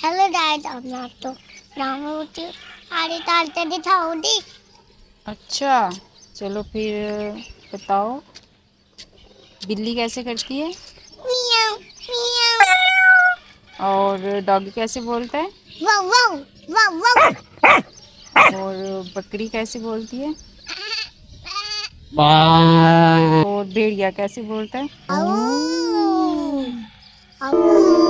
Hello dad, अब मैं तो रामूटी आड़ी तालते दिखाऊंगी। अच्छा, चलो फिर बताओ, बिल्ली कैसे करती है? मियाऊ मियाऊ। और डॉगी कैसे बोलता है? वाव वाव वाव वाव। और बकरी कैसे बोलती है? Bye. और भेड़िया कैसे बोलता है? आऊ आऊ।